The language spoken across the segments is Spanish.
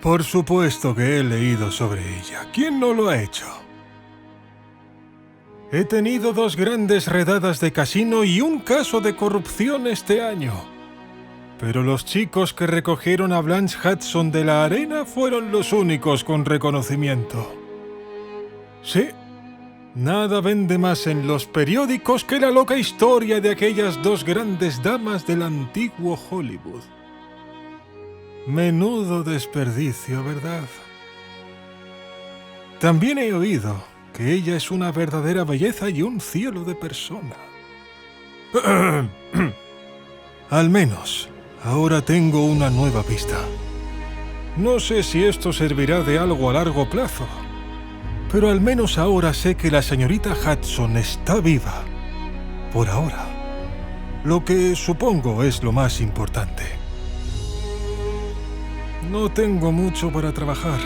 Por supuesto que he leído sobre ella. ¿Quién no lo ha hecho? He tenido 2 grandes redadas de casino y un caso de corrupción este año. Pero los chicos que recogieron a Blanche Hudson de la arena fueron los únicos con reconocimiento. Sí, nada vende más en los periódicos que la loca historia de aquellas 2 grandes damas del antiguo Hollywood. Menudo desperdicio, ¿verdad? También he oído que ella es una verdadera belleza y un cielo de persona. Al menos, ahora tengo una nueva pista. No sé si esto servirá de algo a largo plazo, pero al menos ahora sé que la señorita Hudson está viva. Por ahora. Lo que supongo es lo más importante. No tengo mucho para trabajar,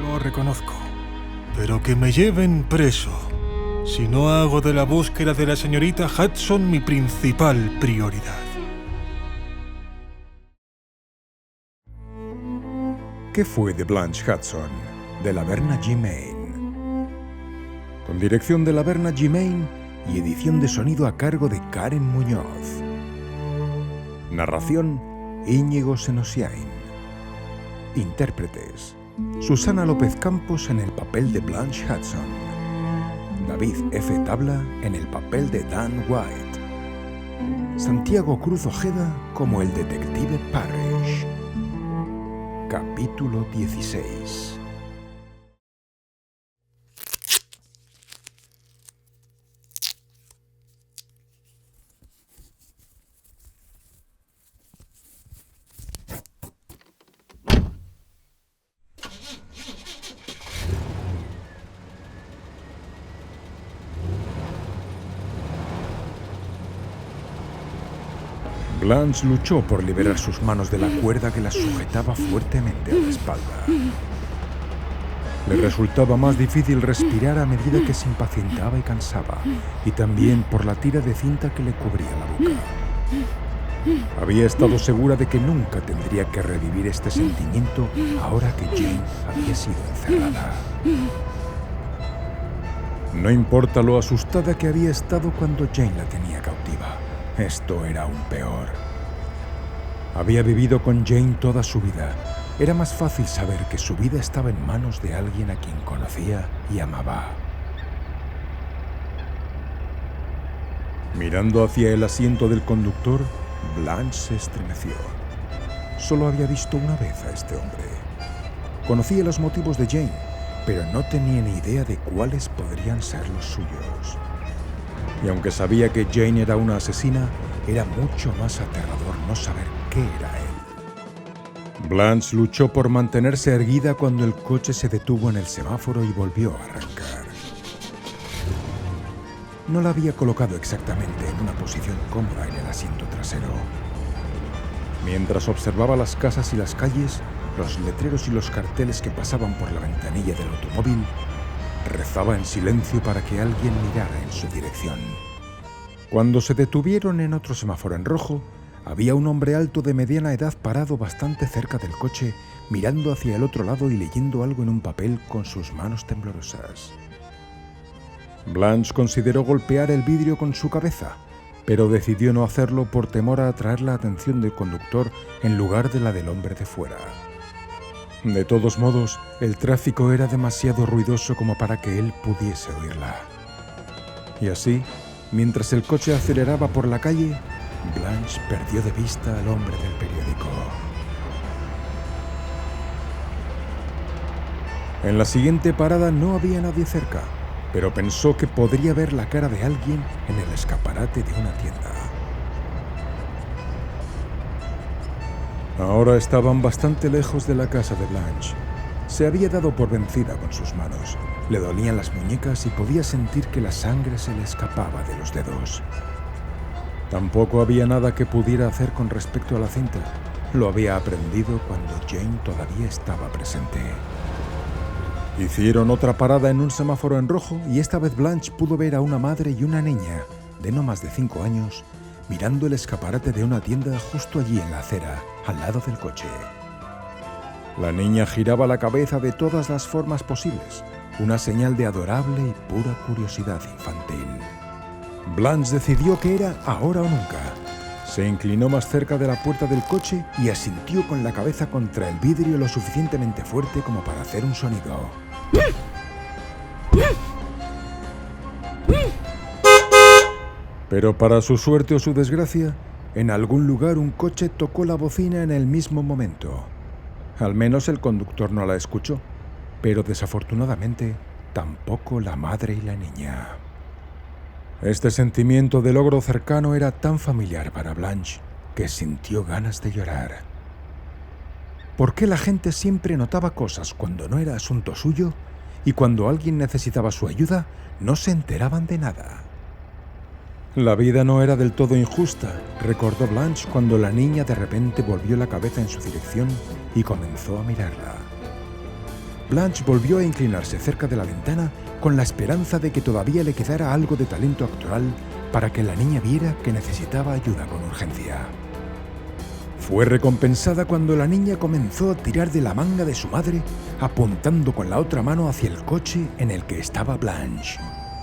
lo reconozco. Pero que me lleven preso si no hago de la búsqueda de la señorita Hudson mi principal prioridad. ¿Qué fue de Blanche Hudson? De Laverna G. Main. Con dirección de Laverna G. Main y edición de sonido a cargo de Karen Muñoz. Narración: Íñigo Senosiain. Intérpretes: Susana López Campos en el papel de Blanche Hudson, David F. Tabla en el papel de Dan White, Santiago Cruz Ojeda como el detective Parrish. Capítulo 16. Blanche luchó por liberar sus manos de la cuerda que la sujetaba fuertemente a la espalda. Le resultaba más difícil respirar a medida que se impacientaba y cansaba, y también por la tira de cinta que le cubría la boca. Había estado segura de que nunca tendría que revivir este sentimiento ahora que Jane había sido encerrada. No importa lo asustada que había estado cuando Jane la tenía cautiva. Esto era aún peor. Había vivido con Jane toda su vida. Era más fácil saber que su vida estaba en manos de alguien a quien conocía y amaba. Mirando hacia el asiento del conductor, Blanche se estremeció. Solo había visto una vez a este hombre. Conocía los motivos de Jane, pero no tenía ni idea de cuáles podrían ser los suyos. Y aunque sabía que Jane era una asesina, era mucho más aterrador no saber qué era él. Blanche luchó por mantenerse erguida cuando el coche se detuvo en el semáforo y volvió a arrancar. No la había colocado exactamente en una posición cómoda en el asiento trasero. Mientras observaba las casas y las calles, los letreros y los carteles que pasaban por la ventanilla del automóvil, rezaba en silencio para que alguien mirara en su dirección. Cuando se detuvieron en otro semáforo en rojo, había un hombre alto de mediana edad parado bastante cerca del coche, mirando hacia el otro lado y leyendo algo en un papel con sus manos temblorosas. Blanche consideró golpear el vidrio con su cabeza, pero decidió no hacerlo por temor a atraer la atención del conductor en lugar de la del hombre de fuera. De todos modos, el tráfico era demasiado ruidoso como para que él pudiese oírla. Y así, mientras el coche aceleraba por la calle, Blanche perdió de vista al hombre del periódico. En la siguiente parada no había nadie cerca, pero pensó que podría ver la cara de alguien en el escaparate de una tienda. Ahora estaban bastante lejos de la casa de Blanche. Se había dado por vencida con sus manos. Le dolían las muñecas y podía sentir que la sangre se le escapaba de los dedos. Tampoco había nada que pudiera hacer con respecto a la cinta. Lo había aprendido cuando Jane todavía estaba presente. Hicieron otra parada en un semáforo en rojo y esta vez Blanche pudo ver a una madre y una niña de no más de 5 años mirando el escaparate de una tienda justo allí en la acera, al lado del coche. La niña giraba la cabeza de todas las formas posibles, una señal de adorable y pura curiosidad infantil. Blanche decidió que era ahora o nunca. Se inclinó más cerca de la puerta del coche y asintió con la cabeza contra el vidrio lo suficientemente fuerte como para hacer un sonido. Pero para su suerte o su desgracia, en algún lugar un coche tocó la bocina en el mismo momento. Al menos el conductor no la escuchó, pero desafortunadamente tampoco la madre y la niña. Este sentimiento de logro cercano era tan familiar para Blanche que sintió ganas de llorar. ¿Por qué la gente siempre notaba cosas cuando no era asunto suyo y cuando alguien necesitaba su ayuda no se enteraban de nada? La vida no era del todo injusta, recordó Blanche cuando la niña de repente volvió la cabeza en su dirección y comenzó a mirarla. Blanche volvió a inclinarse cerca de la ventana con la esperanza de que todavía le quedara algo de talento actoral para que la niña viera que necesitaba ayuda con urgencia. Fue recompensada cuando la niña comenzó a tirar de la manga de su madre, apuntando con la otra mano hacia el coche en el que estaba Blanche.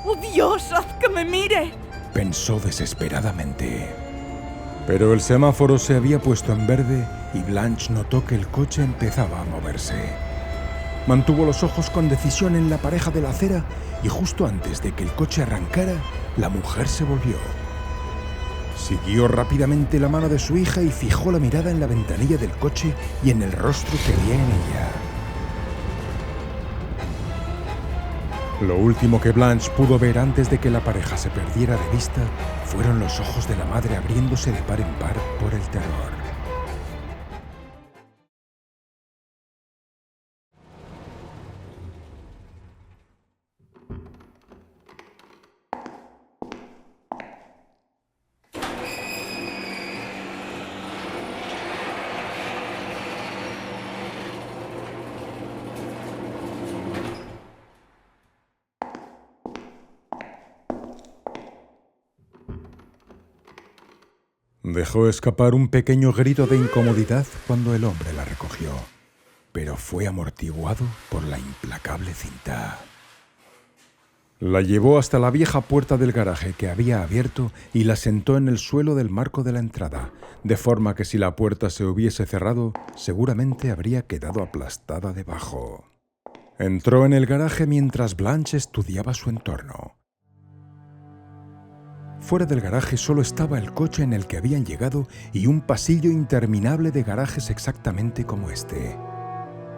¡Oh, Dios, haz que me mire!, pensó desesperadamente. Pero el semáforo se había puesto en verde y Blanche notó que el coche empezaba a moverse. Mantuvo los ojos con decisión en la pareja de la acera y justo antes de que el coche arrancara, la mujer se volvió. Siguió rápidamente la mano de su hija y fijó la mirada en la ventanilla del coche y en el rostro que había en ella. Lo último que Blanche pudo ver antes de que la pareja se perdiera de vista fueron los ojos de la madre abriéndose de par en par por el terror. Dejó escapar un pequeño grito de incomodidad cuando el hombre la recogió, pero fue amortiguado por la implacable cinta. La llevó hasta la vieja puerta del garaje que había abierto y la sentó en el suelo del marco de la entrada, de forma que si la puerta se hubiese cerrado, seguramente habría quedado aplastada debajo. Entró en el garaje mientras Blanche estudiaba su entorno. Fuera del garaje solo estaba el coche en el que habían llegado y un pasillo interminable de garajes exactamente como este.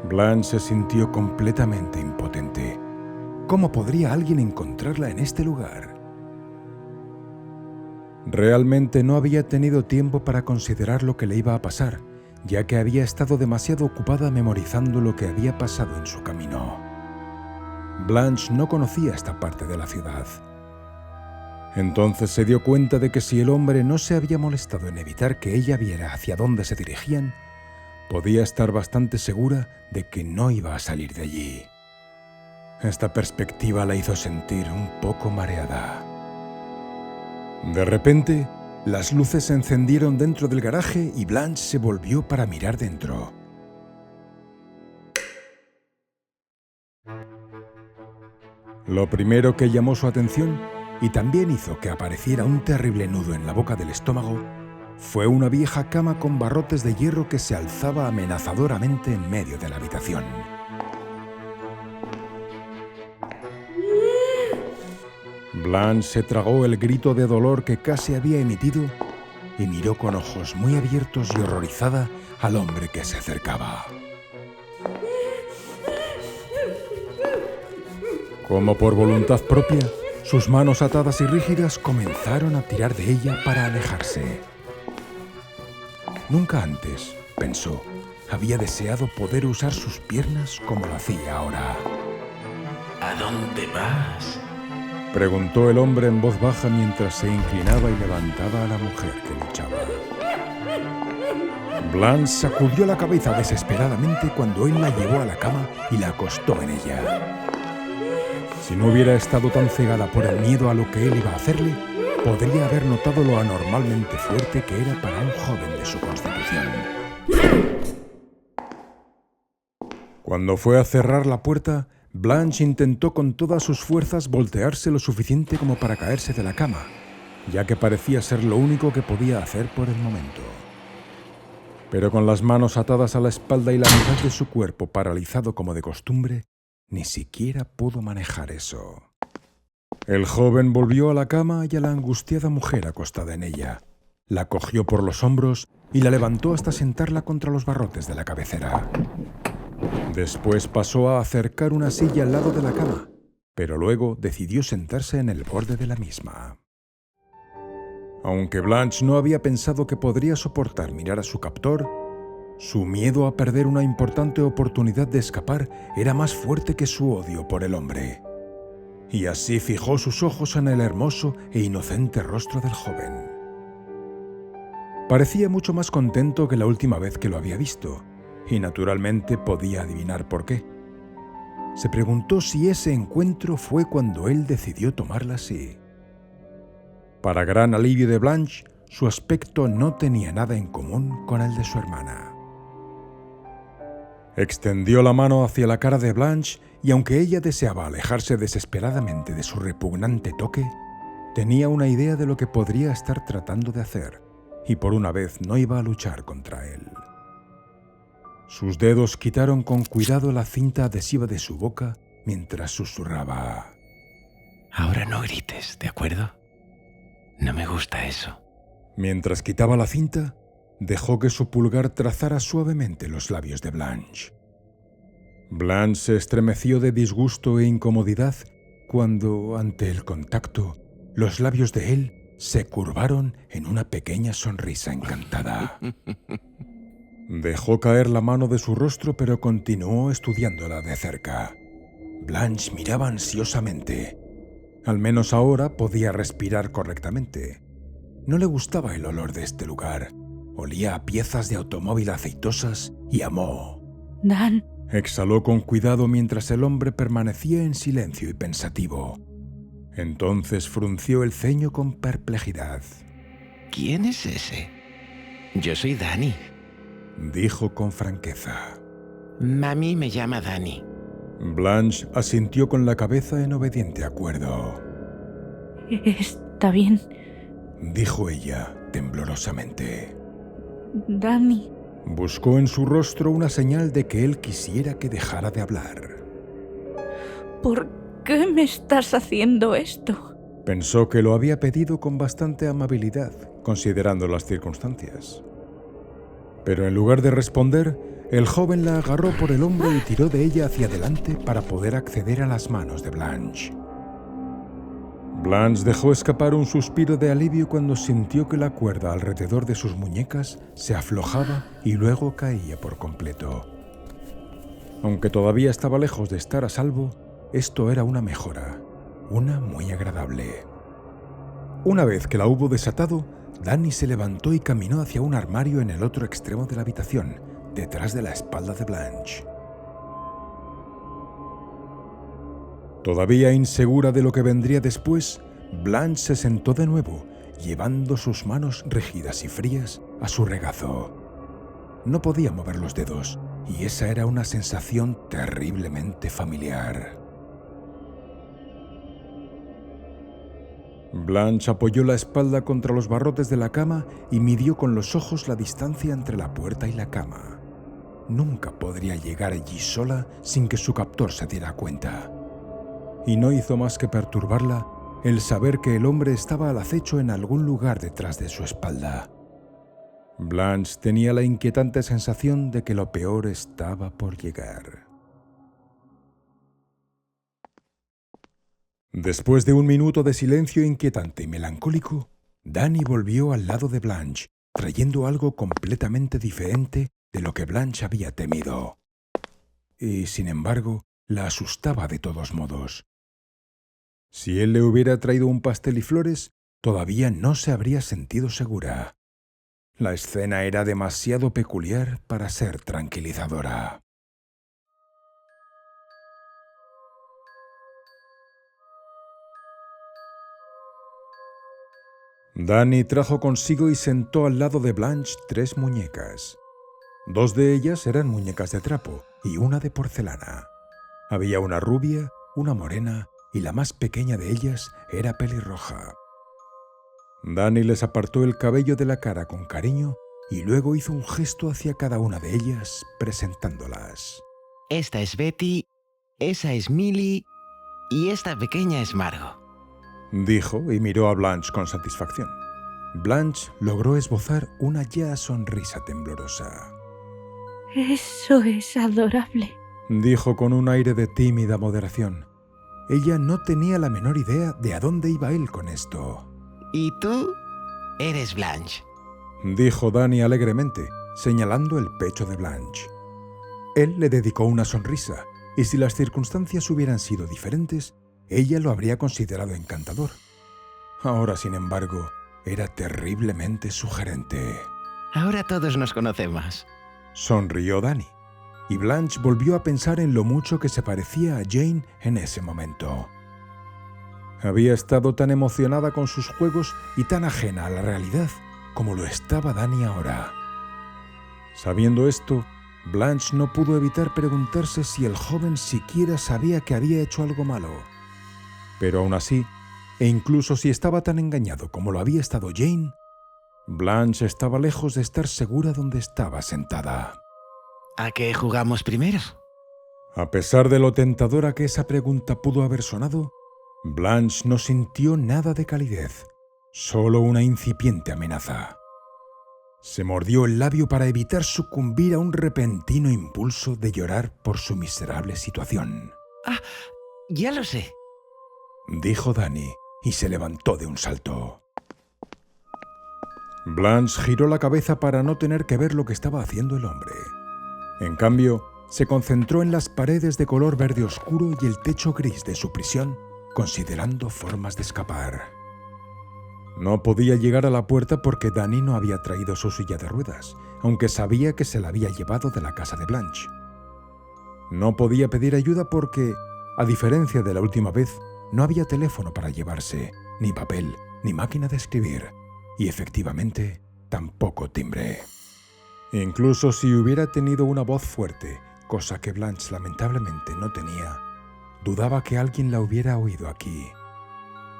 Blanche se sintió completamente impotente. ¿Cómo podría alguien encontrarla en este lugar? Realmente no había tenido tiempo para considerar lo que le iba a pasar, ya que había estado demasiado ocupada memorizando lo que había pasado en su camino. Blanche no conocía esta parte de la ciudad. Entonces se dio cuenta de que si el hombre no se había molestado en evitar que ella viera hacia dónde se dirigían, podía estar bastante segura de que no iba a salir de allí. Esta perspectiva la hizo sentir un poco mareada. De repente, las luces se encendieron dentro del garaje y Blanche se volvió para mirar dentro. Lo primero que llamó su atención y también hizo que apareciera un terrible nudo en la boca del estómago, fue una vieja cama con barrotes de hierro que se alzaba amenazadoramente en medio de la habitación. Blanche se tragó el grito de dolor que casi había emitido y miró con ojos muy abiertos y horrorizada al hombre que se acercaba. Como por voluntad propia, sus manos atadas y rígidas comenzaron a tirar de ella para alejarse. Nunca antes, pensó, había deseado poder usar sus piernas como lo hacía ahora. ¿A dónde vas? Preguntó el hombre en voz baja mientras se inclinaba y levantaba a la mujer que luchaba. Blanche sacudió la cabeza desesperadamente cuando él la llevó a la cama y la acostó en ella. Si no hubiera estado tan cegada por el miedo a lo que él iba a hacerle, podría haber notado lo anormalmente fuerte que era para un joven de su constitución. Cuando fue a cerrar la puerta, Blanche intentó con todas sus fuerzas voltearse lo suficiente como para caerse de la cama, ya que parecía ser lo único que podía hacer por el momento. Pero con las manos atadas a la espalda y la mitad de su cuerpo paralizado como de costumbre, ni siquiera pudo manejar eso. El joven volvió a la cama y a la angustiada mujer acostada en ella. La cogió por los hombros y la levantó hasta sentarla contra los barrotes de la cabecera. Después pasó a acercar una silla al lado de la cama, pero luego decidió sentarse en el borde de la misma. Aunque Blanche no había pensado que podría soportar mirar a su captor, su miedo a perder una importante oportunidad de escapar era más fuerte que su odio por el hombre. Y así fijó sus ojos en el hermoso e inocente rostro del joven. Parecía mucho más contento que la última vez que lo había visto, y naturalmente podía adivinar por qué. Se preguntó si ese encuentro fue cuando él decidió tomarla así. Para gran alivio de Blanche, su aspecto no tenía nada en común con el de su hermana. Extendió la mano hacia la cara de Blanche y aunque ella deseaba alejarse desesperadamente de su repugnante toque, tenía una idea de lo que podría estar tratando de hacer y por una vez no iba a luchar contra él. Sus dedos quitaron con cuidado la cinta adhesiva de su boca mientras susurraba: Ahora no grites, ¿de acuerdo? No me gusta eso. Mientras quitaba la cinta, dejó que su pulgar trazara suavemente los labios de Blanche. Blanche se estremeció de disgusto e incomodidad cuando, ante el contacto, los labios de él se curvaron en una pequeña sonrisa encantada. Dejó caer la mano de su rostro, pero continuó estudiándola de cerca. Blanche miraba ansiosamente. Al menos ahora podía respirar correctamente. No le gustaba el olor de este lugar. Olía a piezas de automóvil aceitosas y a moho. Dan, Exhaló con cuidado mientras el hombre permanecía en silencio y pensativo. Entonces frunció el ceño con perplejidad. ¿Quién es ese? Yo soy Dani. Dijo con franqueza. Mami me llama Dani. Blanche asintió con la cabeza en obediente acuerdo. está bien. Dijo ella temblorosamente. Dani. Buscó en su rostro una señal de que él quisiera que dejara de hablar. ¿Por qué me estás haciendo esto? Pensó que lo había pedido con bastante amabilidad, considerando las circunstancias. Pero en lugar de responder, el joven la agarró por el hombro y tiró de ella hacia adelante para poder acceder a las manos de Blanche. Blanche dejó escapar un suspiro de alivio cuando sintió que la cuerda alrededor de sus muñecas se aflojaba y luego caía por completo. Aunque todavía estaba lejos de estar a salvo, esto era una mejora, una muy agradable. Una vez que la hubo desatado, Dani se levantó y caminó hacia un armario en el otro extremo de la habitación, detrás de la espalda de Blanche. Todavía insegura de lo que vendría después, Blanche se sentó de nuevo, llevando sus manos rígidas y frías a su regazo. No podía mover los dedos, y esa era una sensación terriblemente familiar. Blanche apoyó la espalda contra los barrotes de la cama y midió con los ojos la distancia entre la puerta y la cama. Nunca podría llegar allí sola sin que su captor se diera cuenta. Y no hizo más que perturbarla el saber que el hombre estaba al acecho en algún lugar detrás de su espalda. Blanche tenía la inquietante sensación de que lo peor estaba por llegar. Después de un minuto de silencio inquietante y melancólico, Dani volvió al lado de Blanche, trayendo algo completamente diferente de lo que Blanche había temido. Y, sin embargo, la asustaba de todos modos. Si él le hubiera traído un pastel y flores, todavía no se habría sentido segura. La escena era demasiado peculiar para ser tranquilizadora. Dani trajo consigo y sentó al lado de Blanche 3 muñecas. 2 de ellas eran muñecas de trapo y una de porcelana. Había una rubia, una morena y la más pequeña de ellas era pelirroja. Dani les apartó el cabello de la cara con cariño y luego hizo un gesto hacia cada una de ellas, presentándolas. Esta es Betty, esa es Millie y esta pequeña es Margot. Dijo y miró a Blanche con satisfacción. Blanche logró esbozar una ya sonrisa temblorosa. Eso es adorable. Dijo con un aire de tímida moderación. Ella no tenía la menor idea de a dónde iba él con esto. ¿Y tú? Eres Blanche. Dijo Dani alegremente, señalando el pecho de Blanche. Él le dedicó una sonrisa, y si las circunstancias hubieran sido diferentes, ella lo habría considerado encantador. Ahora, sin embargo, era terriblemente sugerente. Ahora todos nos conocemos. Sonrió Dani, y Blanche volvió a pensar en lo mucho que se parecía a Jane en ese momento. Había estado tan emocionada con sus juegos y tan ajena a la realidad como lo estaba Dani ahora. Sabiendo esto, Blanche no pudo evitar preguntarse si el joven siquiera sabía que había hecho algo malo. Pero aún así, e incluso si estaba tan engañado como lo había estado Jane, Blanche estaba lejos de estar segura donde estaba sentada. ¿A qué jugamos primero? A pesar de lo tentadora que esa pregunta pudo haber sonado, Blanche no sintió nada de calidez, solo una incipiente amenaza. Se mordió el labio para evitar sucumbir a un repentino impulso de llorar por su miserable situación. Ah, ya lo sé. Dijo Dani y se levantó de un salto. Blanche giró la cabeza para no tener que ver lo que estaba haciendo el hombre. En cambio, se concentró en las paredes de color verde oscuro y el techo gris de su prisión, considerando formas de escapar. No podía llegar a la puerta porque Dani no había traído su silla de ruedas, aunque sabía que se la había llevado de la casa de Blanche. No podía pedir ayuda porque, a diferencia de la última vez, no había teléfono para llevarse, ni papel, ni máquina de escribir, y efectivamente, tampoco timbre. Incluso si hubiera tenido una voz fuerte, cosa que Blanche lamentablemente no tenía, dudaba que alguien la hubiera oído aquí.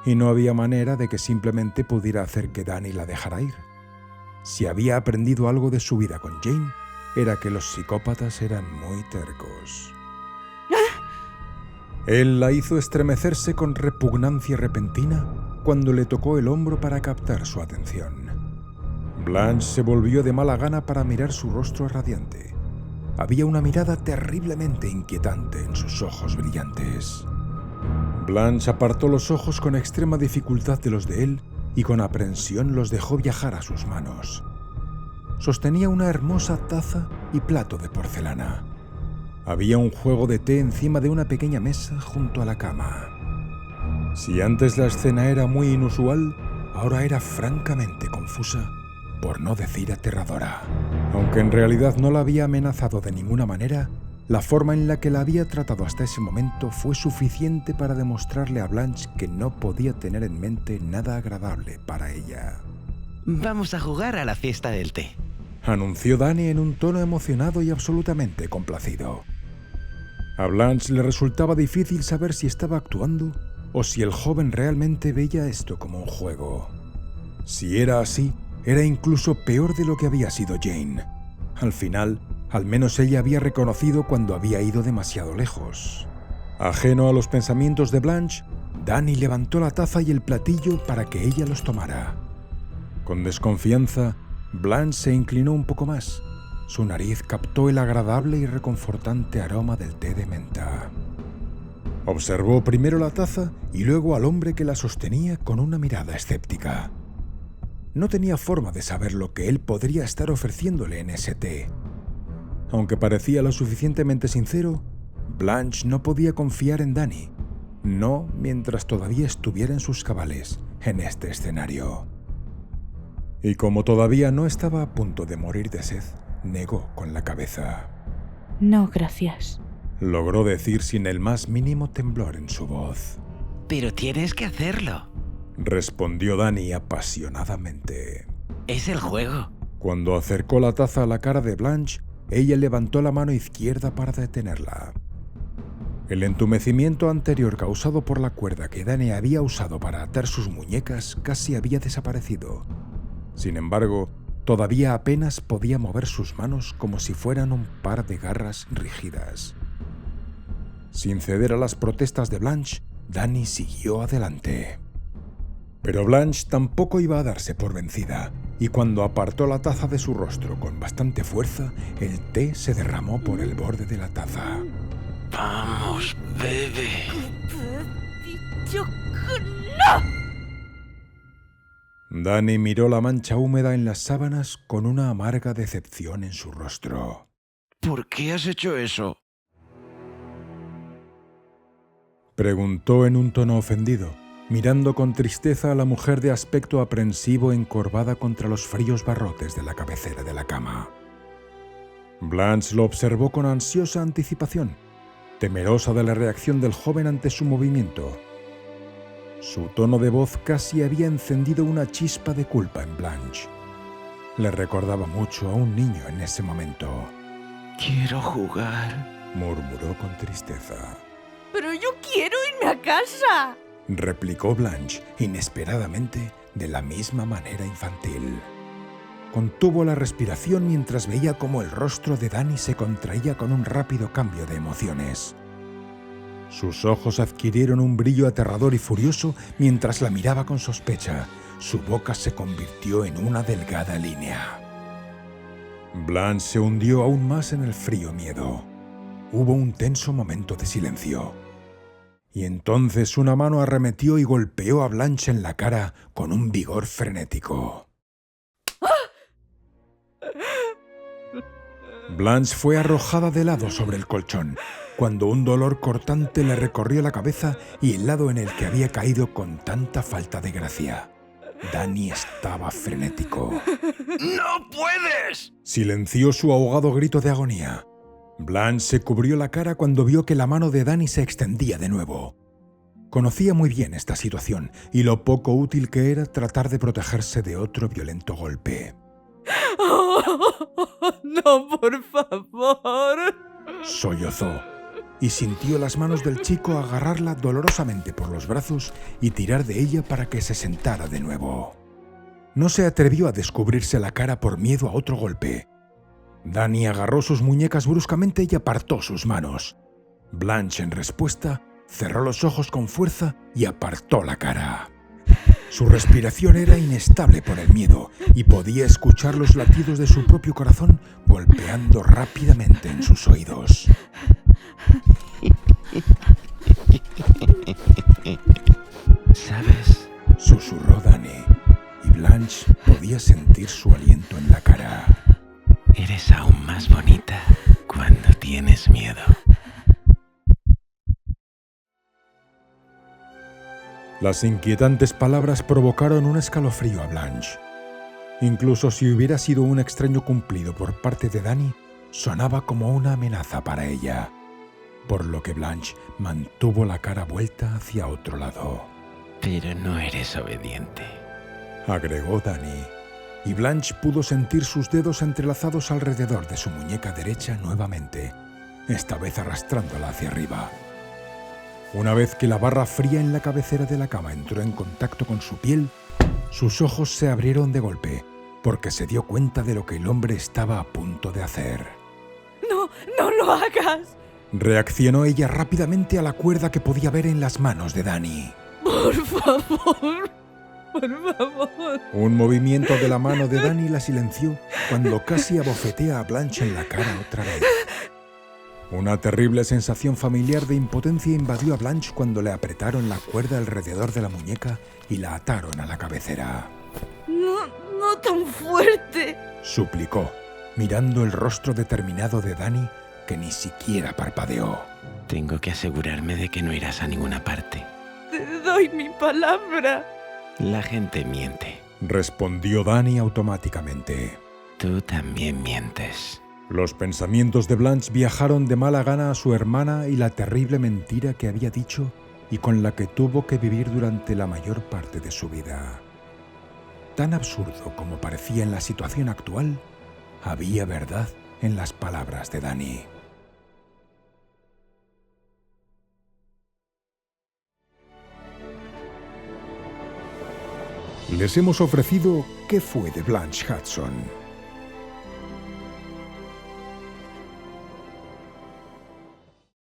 Y no había manera de que simplemente pudiera hacer que Dani la dejara ir. Si había aprendido algo de su vida con Jane, era que los psicópatas eran muy tercos. Él la hizo estremecerse con repugnancia repentina cuando le tocó el hombro para captar su atención. Blanche se volvió de mala gana para mirar su rostro radiante. Había una mirada terriblemente inquietante en sus ojos brillantes. Blanche apartó los ojos con extrema dificultad de los de él y con aprensión los dejó viajar a sus manos. Sostenía una hermosa taza y plato de porcelana. Había un juego de té encima de una pequeña mesa junto a la cama. Si antes la escena era muy inusual, ahora era francamente confusa, por no decir aterradora. Aunque en realidad no la había amenazado de ninguna manera, la forma en la que la había tratado hasta ese momento fue suficiente para demostrarle a Blanche que no podía tener en mente nada agradable para ella. Vamos a jugar a la fiesta del té, anunció Dani en un tono emocionado y absolutamente complacido. A Blanche le resultaba difícil saber si estaba actuando o si el joven realmente veía esto como un juego. Si era así, era incluso peor de lo que había sido Jane. Al final, al menos ella había reconocido cuando había ido demasiado lejos. Ajeno a los pensamientos de Blanche, Dani levantó la taza y el platillo para que ella los tomara. Con desconfianza, Blanche se inclinó un poco más. Su nariz captó el agradable y reconfortante aroma del té de menta. Observó primero la taza y luego al hombre que la sostenía con una mirada escéptica. No tenía forma de saber lo que él podría estar ofreciéndole en ese té. Aunque parecía lo suficientemente sincero, Blanche no podía confiar en Dani, no mientras todavía estuviera en sus cabales en este escenario. Y como todavía no estaba a punto de morir de sed, negó con la cabeza. No, gracias. Logró decir sin el más mínimo temblor en su voz. pero tienes que hacerlo. Respondió Dani apasionadamente. Es el juego. Cuando acercó la taza a la cara de Blanche, ella levantó la mano izquierda para detenerla. El entumecimiento anterior causado por la cuerda que Dani había usado para atar sus muñecas casi había desaparecido. Sin embargo, todavía apenas podía mover sus manos como si fueran un par de garras rígidas. Sin ceder a las protestas de Blanche, Dani siguió adelante. Pero Blanche tampoco iba a darse por vencida, y cuando apartó la taza de su rostro con bastante fuerza, el té se derramó por el borde de la taza. Vamos, bebe. ¡He dicho que no! Dani miró la mancha húmeda en las sábanas con una amarga decepción en su rostro. ¿Por qué has hecho eso? Preguntó en un tono ofendido, mirando con tristeza a la mujer de aspecto aprensivo encorvada contra los fríos barrotes de la cabecera de la cama. Blanche lo observó con ansiosa anticipación, temerosa de la reacción del joven ante su movimiento. Su tono de voz casi había encendido una chispa de culpa en Blanche. Le recordaba mucho a un niño en ese momento. Quiero jugar, murmuró con tristeza. ¡Pero yo quiero irme a casa! Replicó Blanche, inesperadamente, de la misma manera infantil. Contuvo la respiración mientras veía cómo el rostro de Dani se contraía con un rápido cambio de emociones. Sus ojos adquirieron un brillo aterrador y furioso mientras la miraba con sospecha. Su boca se convirtió en una delgada línea. Blanche se hundió aún más en el frío miedo. Hubo un tenso momento de silencio. Y entonces una mano arremetió y golpeó a Blanche en la cara con un vigor frenético. Blanche fue arrojada de lado sobre el colchón, cuando un dolor cortante le recorrió la cabeza y el lado en el que había caído con tanta falta de gracia. Dani estaba frenético. ¡No puedes! Silenció su ahogado grito de agonía. Blanche se cubrió la cara cuando vio que la mano de Dani se extendía de nuevo. Conocía muy bien esta situación y lo poco útil que era tratar de protegerse de otro violento golpe. ¡Oh, no, por favor! Sollozó y sintió las manos del chico agarrarla dolorosamente por los brazos y tirar de ella para que se sentara de nuevo. No se atrevió a descubrirse la cara por miedo a otro golpe. Dani agarró sus muñecas bruscamente y apartó sus manos. Blanche, en respuesta, cerró los ojos con fuerza y apartó la cara. Su respiración era inestable por el miedo y podía escuchar los latidos de su propio corazón golpeando rápidamente en sus oídos. ¿Sabes? Susurró Dani, y Blanche podía sentir su aliento en la cara. Eres aún más bonita cuando tienes miedo. Las inquietantes palabras provocaron un escalofrío a Blanche. Incluso si hubiera sido un extraño cumplido por parte de Dani, sonaba como una amenaza para ella, por lo que Blanche mantuvo la cara vuelta hacia otro lado. Pero no eres obediente, agregó Dani, y Blanche pudo sentir sus dedos entrelazados alrededor de su muñeca derecha nuevamente, esta vez arrastrándola hacia arriba. Una vez que la barra fría en la cabecera de la cama entró en contacto con su piel, sus ojos se abrieron de golpe, porque se dio cuenta de lo que el hombre estaba a punto de hacer. ¡No, no lo hagas! Reaccionó ella rápidamente a la cuerda que podía ver en las manos de Dani. ¡Por favor! ¡Por favor! Un movimiento de la mano de Dani la silenció cuando casi abofetea a Blanche en la cara otra vez. Una terrible sensación familiar de impotencia invadió a Blanche cuando le apretaron la cuerda alrededor de la muñeca y la ataron a la cabecera. No tan fuerte, suplicó, mirando el rostro determinado de Dani, que ni siquiera parpadeó. Tengo que asegurarme de que no irás a ninguna parte. Te doy mi palabra. La gente miente. Respondió Dani automáticamente. Tú también mientes. Los pensamientos de Blanche viajaron de mala gana a su hermana y la terrible mentira que había dicho y con la que tuvo que vivir durante la mayor parte de su vida. Tan absurdo como parecía en la situación actual, había verdad en las palabras de Dani. Les hemos ofrecido ¿Qué fue de Blanche Hudson?